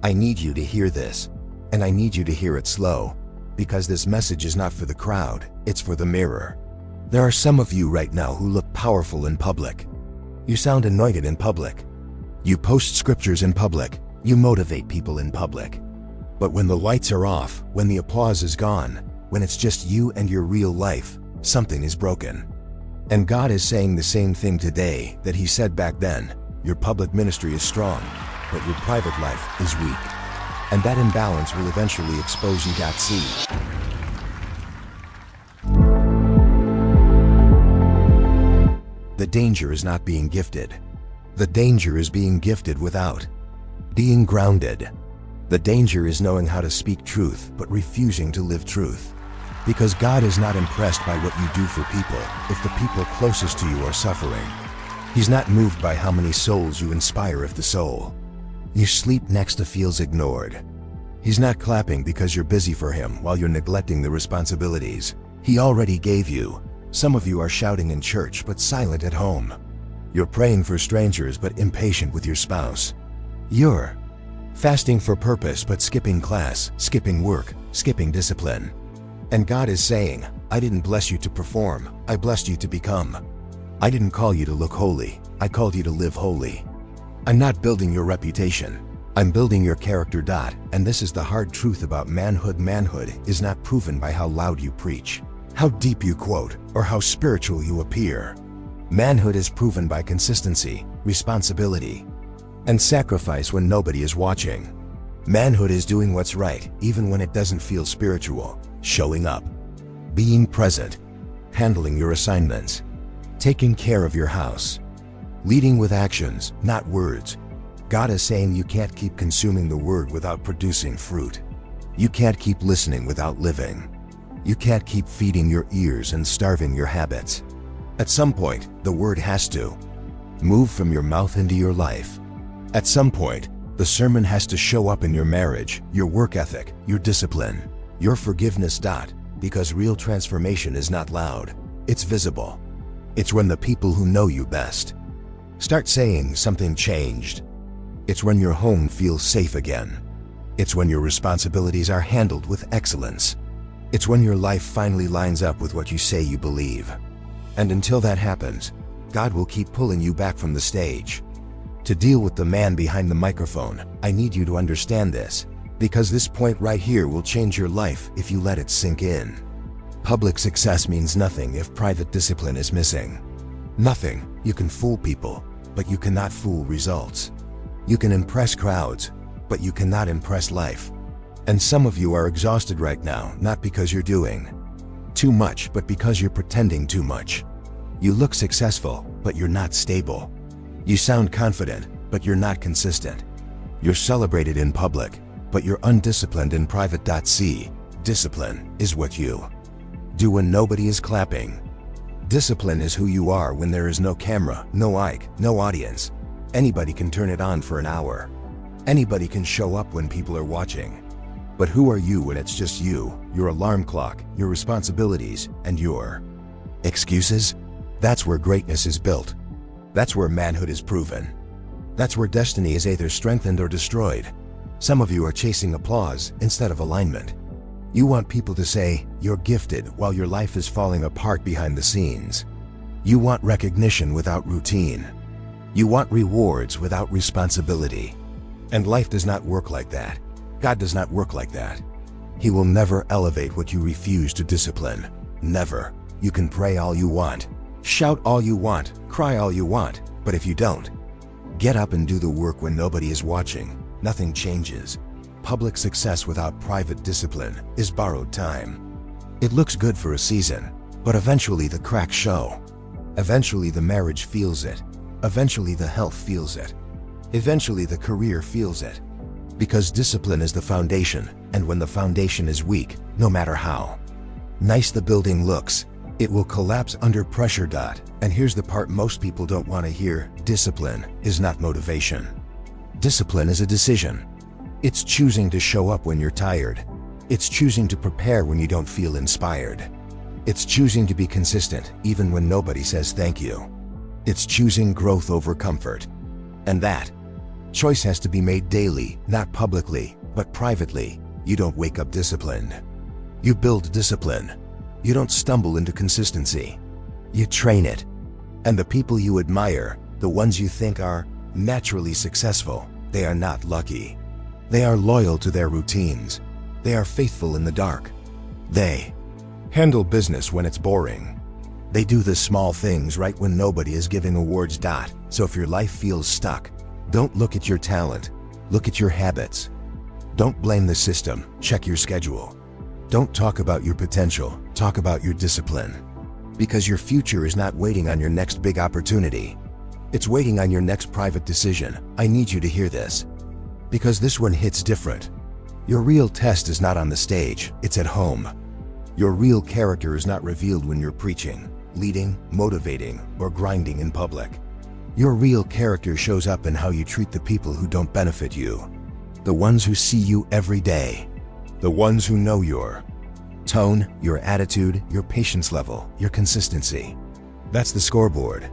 I need you to hear this, and I need you to hear it slow, because this message is not for the crowd, it's for the mirror. There are some of you right now who look powerful in public. You sound anointed in public. You post scriptures in public. You motivate people in public. But when the lights are off, when the applause is gone, when it's just you and your real life, something is broken. And God is saying the same thing today that He said back then. Your public ministry is strong, but your private life is weak. And that imbalance will eventually expose you. See. The danger is not being gifted. The danger is being gifted without being grounded. The danger is knowing how to speak truth but refusing to live truth. Because God is not impressed by what you do for people if the people closest to you are suffering. He's not moved by how many souls you inspire if the soul you sleep next to feels ignored. He's not clapping because you're busy for Him while you're neglecting the responsibilities He already gave you. Some of you are shouting in church but silent at home. You're praying for strangers but impatient with your spouse. You're fasting for purpose but skipping class, skipping work, skipping discipline. And God is saying, I didn't bless you to perform, I blessed you to become. I didn't call you to look holy, I called you to live holy. I'm not building your reputation, I'm building your character. And this is the hard truth about manhood. Manhood is not proven by how loud you preach, how deep you quote, or how spiritual you appear. Manhood is proven by consistency, responsibility, and sacrifice when nobody is watching. Manhood is doing what's right even when it doesn't feel spiritual, showing up, being present, handling your assignments, taking care of your house, leading with actions, not words. God is saying you can't keep consuming the word without producing fruit. You can't keep listening without living. You can't keep feeding your ears and starving your habits. At some point, the word has to move from your mouth into your life. At some point, the sermon has to show up in your marriage, your work ethic, your discipline, your forgiveness. Because real transformation is not loud, it's visible. It's when the people who know you best start saying something changed. It's when your home feels safe again. It's when your responsibilities are handled with excellence. It's when your life finally lines up with what you say you believe. And until that happens, God will keep pulling you back from the stage. To deal with the man behind the microphone, I need you to understand this, because this point right here will change your life if you let it sink in. Public success means nothing if private discipline is missing. Nothing. You can fool people, but you cannot fool results. You can impress crowds, but you cannot impress life. And some of you are exhausted right now, not because you're doing too much, but because you're pretending too much. You look successful, but you're not stable. You sound confident, but you're not consistent. You're celebrated in public, but you're undisciplined in private. Discipline is what you do when nobody is clapping. Discipline is who you are when there is no camera, no mic, no audience. Anybody can turn it on for an hour. Anybody can show up when people are watching. But who are you when it's just you, your alarm clock, your responsibilities, and your excuses? That's where greatness is built. That's where manhood is proven. That's where destiny is either strengthened or destroyed. Some of you are chasing applause instead of alignment. You want people to say, you're gifted, while your life is falling apart behind the scenes. You want recognition without routine. You want rewards without responsibility. And life does not work like that. God does not work like that. He will never elevate what you refuse to discipline. Never. You can pray all you want, shout all you want, cry all you want, but if you don't get up and do the work when nobody is watching, nothing changes. Public success without private discipline is borrowed time. It looks good for a season, but eventually the cracks show. Eventually the marriage feels it. Eventually the health feels it. Eventually the career feels it. Because discipline is the foundation, and when the foundation is weak, no matter how nice the building looks, it will collapse under pressure. And here's the part most people don't want to hear: discipline is not motivation. Discipline is a decision. It's choosing to show up when you're tired. It's choosing to prepare when you don't feel inspired. It's choosing to be consistent even when nobody says thank you. It's choosing growth over comfort. And that Choice has to be made daily, not publicly, but privately. You don't wake up disciplined. You build discipline. You don't stumble into consistency. You train it. And the people you admire, the ones you think are naturally successful, they are not lucky. They are loyal to their routines. They are faithful in the dark. They handle business when it's boring. They do the small things right when nobody is giving awards. So if your life feels stuck, don't look at your talent, look at your habits. Don't blame the system, check your schedule. Don't talk about your potential, talk about your discipline. Because your future is not waiting on your next big opportunity. It's waiting on your next private decision. I need you to hear this. Because this one hits different. Your real test is not on the stage, it's at home. Your real character is not revealed when you're preaching, leading, motivating, or grinding in public. Your real character shows up in how you treat the people who don't benefit you. The ones who see you every day. The ones who know your tone, your attitude, your patience level, your consistency. That's the scoreboard.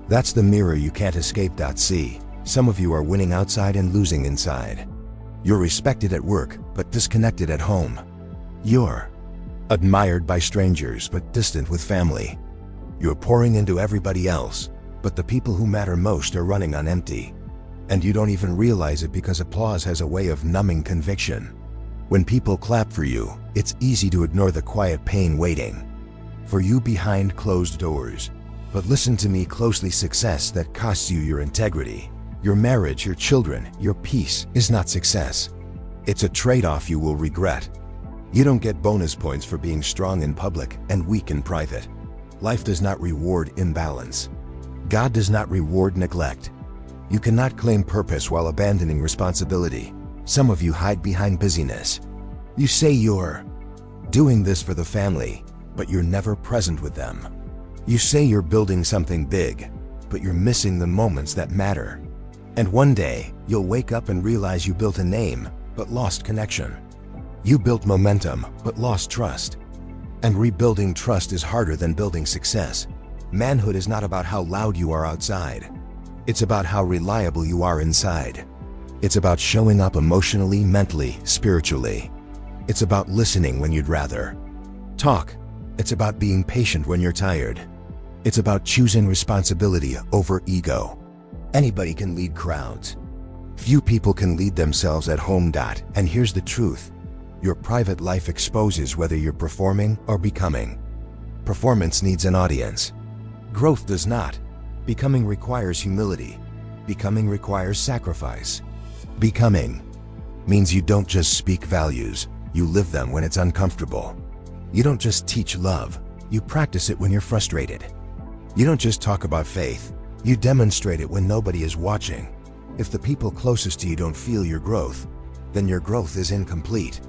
That's the mirror you can't escape. See, some of you are winning outside and losing inside. You're respected at work, but disconnected at home. You're admired by strangers, but distant with family. You're pouring into everybody else, but the people who matter most are running on empty. And you don't even realize it because applause has a way of numbing conviction. When people clap for you, it's easy to ignore the quiet pain waiting for you behind closed doors. But listen to me closely, success that costs you your integrity, your marriage, your children, your peace is not success. It's a trade-off you will regret. You don't get bonus points for being strong in public and weak in private. Life does not reward imbalance. God does not reward neglect. You cannot claim purpose while abandoning responsibility. Some of you hide behind busyness. You say you're doing this for the family, but you're never present with them. You say you're building something big, but you're missing the moments that matter. And one day, you'll wake up and realize you built a name, but lost connection. You built momentum, but lost trust. And rebuilding trust is harder than building success. Manhood is not about how loud you are outside. It's about how reliable you are inside. It's about showing up emotionally, mentally, spiritually. It's about listening when you'd rather talk. It's about being patient when you're tired. It's about choosing responsibility over ego. Anybody can lead crowds. Few people can lead themselves at home. And here's the truth. Your private life exposes whether you're performing or becoming. Performance needs an audience. Growth does not. Becoming requires humility. Becoming requires sacrifice. Becoming means you don't just speak values, you live them when it's uncomfortable. You don't just teach love, you practice it when you're frustrated. You don't just talk about faith, you demonstrate it when nobody is watching. If the people closest to you don't feel your growth, then your growth is incomplete.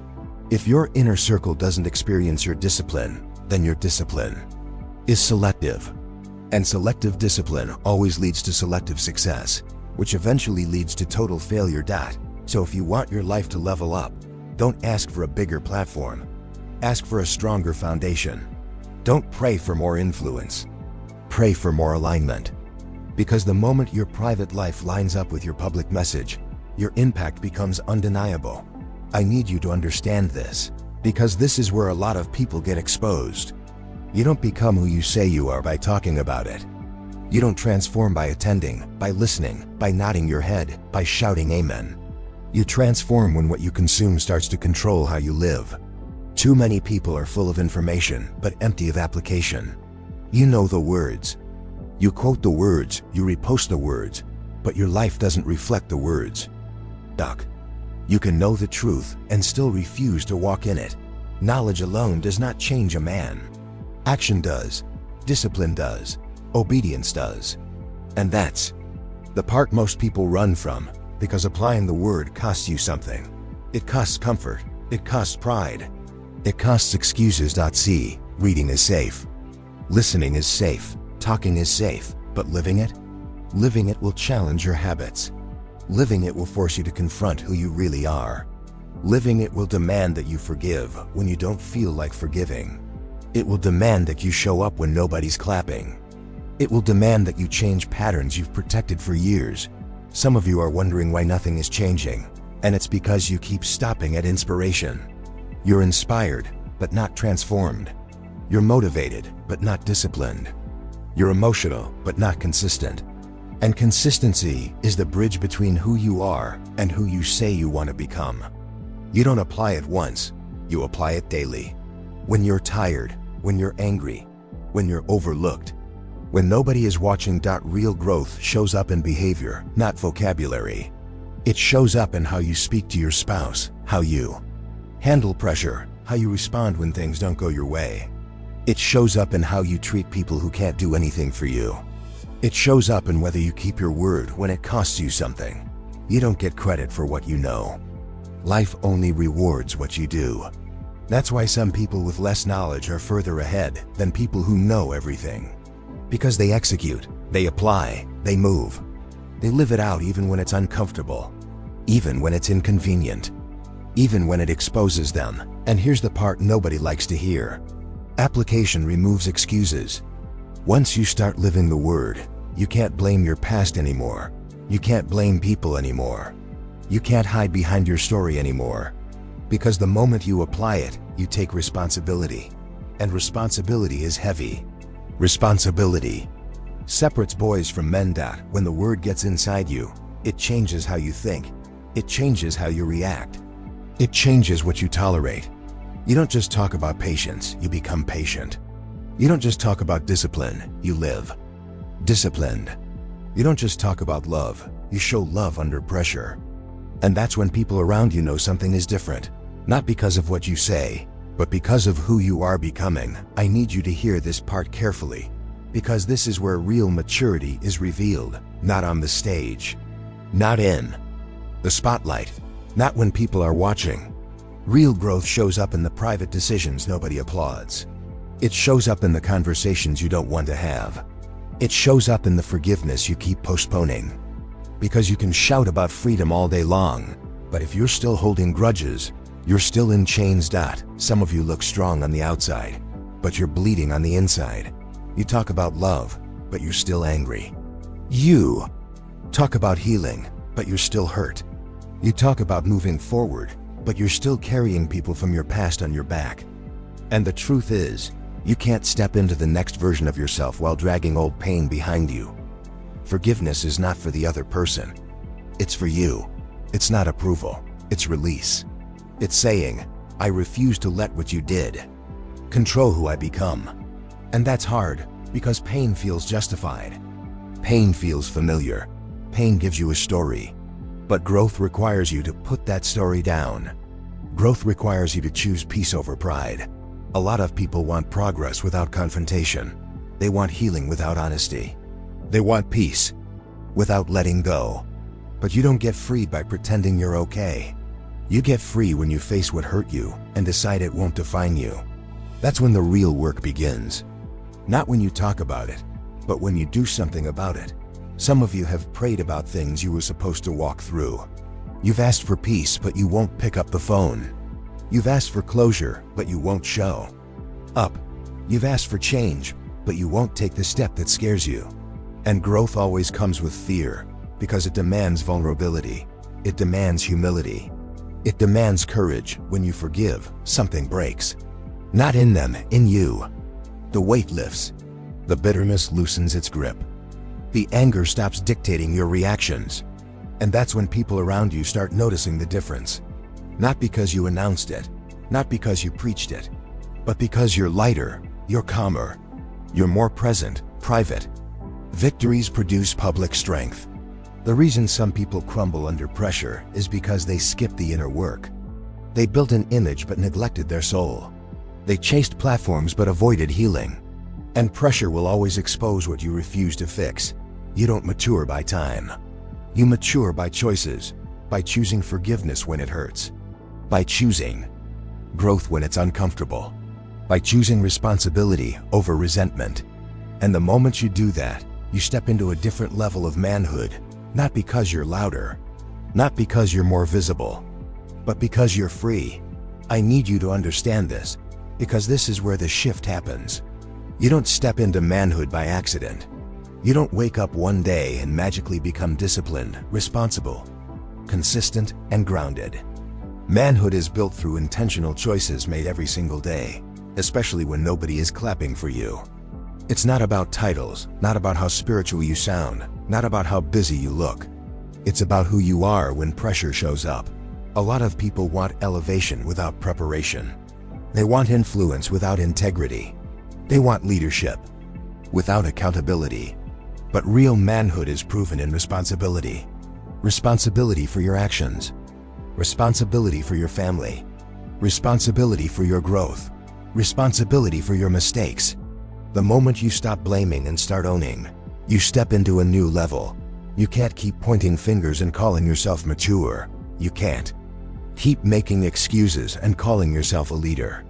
If your inner circle doesn't experience your discipline, then your discipline is selective. And selective discipline always leads to selective success, which eventually leads to total failure. So if you want your life to level up, don't ask for a bigger platform. Ask for a stronger foundation. Don't pray for more influence. Pray for more alignment. Because the moment your private life lines up with your public message, your impact becomes undeniable. I need you to understand this, because this is where a lot of people get exposed. You don't become who you say you are by talking about it. You don't transform by attending, by listening, by nodding your head, by shouting amen. You transform when what you consume starts to control how you live. Too many people are full of information, but empty of application. You know the words. You quote the words, you repost the words, but your life doesn't reflect the words. You can know the truth and still refuse to walk in it. Knowledge alone does not change a man. Action does. Discipline does. Obedience does. And that's the part most people run from, because applying the word costs you something. It costs comfort. It costs pride. It costs excuses. See, reading is safe. Listening is safe. Talking is safe. But living it? Living it will challenge your habits. Living it will force you to confront who you really are. Living it will demand that you forgive when you don't feel like forgiving. It will demand that you show up when nobody's clapping. It will demand that you change patterns you've protected for years. Some of you are wondering why nothing is changing, and it's because you keep stopping at inspiration. You're inspired, but not transformed. You're motivated, but not disciplined. You're emotional, but not consistent. And consistency is the bridge between who you are and who you say you want to become. You don't apply it once, you apply it daily. When you're tired, when you're angry, when you're overlooked, when nobody is watching. Real growth shows up in behavior, not vocabulary. It shows up in how you speak to your spouse, how you handle pressure, how you respond when things don't go your way. It shows up in how you treat people who can't do anything for you. It shows up in whether you keep your word when it costs you something. You don't get credit for what you know. Life only rewards what you do. That's why some people with less knowledge are further ahead than people who know everything. Because they execute, they apply, they move. They live it out even when it's uncomfortable, even when it's inconvenient, even when it exposes them. And here's the part nobody likes to hear. Application removes excuses. Once you start living the word, you can't blame your past anymore. You can't blame people anymore. You can't hide behind your story anymore. Because the moment you apply it, you take responsibility. And responsibility is heavy. Responsibility separates boys from men. When the word gets inside you, it changes how you think. It changes how you react. It changes what you tolerate. You don't just talk about patience, you become patient. You don't just talk about discipline, you live disciplined. You don't just talk about love, you show love under pressure. And that's when people around you know something is different. Not because of what you say, but because of who you are becoming. I need you to hear this part carefully, because this is where real maturity is revealed, not on the stage, not in the spotlight, not when people are watching. Real growth shows up in the private decisions nobody applauds. It shows up in the conversations you don't want to have. It shows up in the forgiveness you keep postponing. Because you can shout about freedom all day long, but if you're still holding grudges, you're still in chains. Some of you look strong on the outside, but you're bleeding on the inside. You talk about love, but you're still angry. You talk about healing, but you're still hurt. You talk about moving forward, but you're still carrying people from your past on your back. And the truth is, you can't step into the next version of yourself while dragging old pain behind you. Forgiveness is not for the other person. It's for you. It's not approval. It's release. It's saying, I refuse to let what you did control who I become. And that's hard, because pain feels justified. Pain feels familiar. Pain gives you a story. But growth requires you to put that story down. Growth requires you to choose peace over pride. A lot of people want progress without confrontation. They want healing without honesty. They want peace without letting go. But you don't get freed by pretending you're okay. You get free when you face what hurt you and decide it won't define you. That's when the real work begins. Not when you talk about it, but when you do something about it. Some of you have prayed about things you were supposed to walk through. You've asked for peace, but you won't pick up the phone. You've asked for closure, but you won't show up. You've asked for change, but you won't take the step that scares you. And growth always comes with fear, because it demands vulnerability. It demands humility. It demands courage. When you forgive, something breaks. Not in them, in you. The weight lifts. The bitterness loosens its grip. The anger stops dictating your reactions. And that's when people around you start noticing the difference. Not because you announced it, not because you preached it, but because you're lighter, you're calmer, you're more present, private. Victories produce public strength. The reason some people crumble under pressure is because they skipped the inner work. They built an image but neglected their soul. They chased platforms but avoided healing. And pressure will always expose what you refuse to fix. You don't mature by time. You mature by choices, by choosing forgiveness when it hurts, by choosing growth when it's uncomfortable, by choosing responsibility over resentment. And the moment you do that, you step into a different level of manhood, not because you're louder, not because you're more visible, but because you're free. I need you to understand this, because this is where the shift happens. You don't step into manhood by accident. You don't wake up one day and magically become disciplined, responsible, consistent, and grounded. Manhood is built through intentional choices made every single day, especially when nobody is clapping for you. It's not about titles, not about how spiritual you sound, not about how busy you look. It's about who you are when pressure shows up. A lot of people want elevation without preparation. They want influence without integrity. They want leadership without accountability. But real manhood is proven in responsibility. Responsibility for your actions. Responsibility for your family. Responsibility for your growth. Responsibility for your mistakes. The moment you stop blaming and start owning, you step into a new level. You can't keep pointing fingers and calling yourself mature. You can't keep making excuses and calling yourself a leader.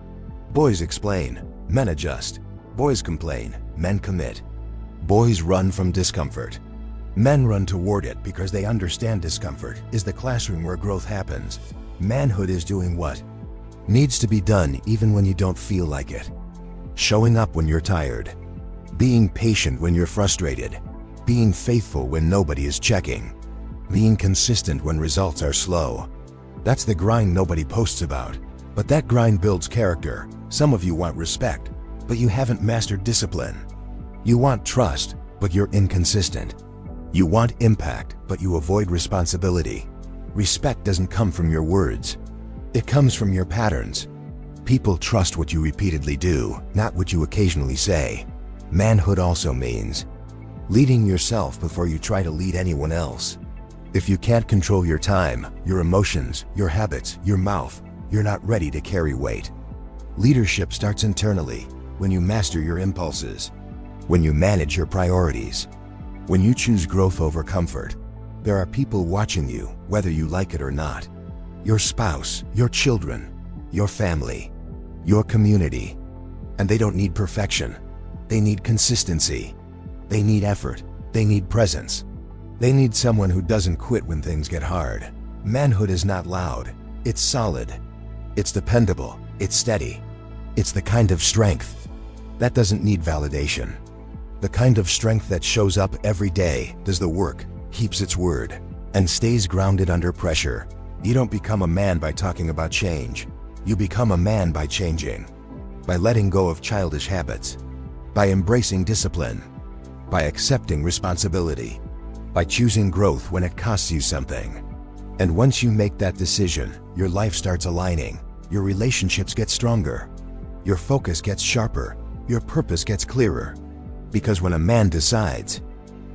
Boys explain, men adjust. Boys complain, men commit. Boys run from discomfort. Men run toward it because they understand discomfort is the classroom where growth happens. Manhood is doing what needs to be done even when you don't feel like it. Showing up when you're tired. Being patient when you're frustrated. Being faithful when nobody is checking. Being consistent when results are slow. That's the grind nobody posts about. But that grind builds character. Some of you want respect, but you haven't mastered discipline. You want trust, but you're inconsistent. You want impact, but you avoid responsibility. Respect doesn't come from your words. It comes from your patterns. People trust what you repeatedly do, not what you occasionally say. Manhood also means leading yourself before you try to lead anyone else. If you can't control your time, your emotions, your habits, your mouth, you're not ready to carry weight. Leadership starts internally, when you master your impulses, when you manage your priorities, when you choose growth over comfort. There are people watching you, whether you like it or not. Your spouse, your children, your family, your community. And they don't need perfection. They need consistency. They need effort. They need presence. They need someone who doesn't quit when things get hard. Manhood is not loud. It's solid. It's dependable. It's steady. It's the kind of strength that doesn't need validation. The kind of strength that shows up every day, does the work, keeps its word, and stays grounded under pressure. You don't become a man by talking about change. You become a man by changing. By letting go of childish habits. By embracing discipline. By accepting responsibility. By choosing growth when it costs you something. And once you make that decision, your life starts aligning. Your relationships get stronger. Your focus gets sharper. Your purpose gets clearer. Because when a man decides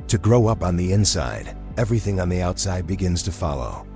to grow up on the inside, everything on the outside begins to follow.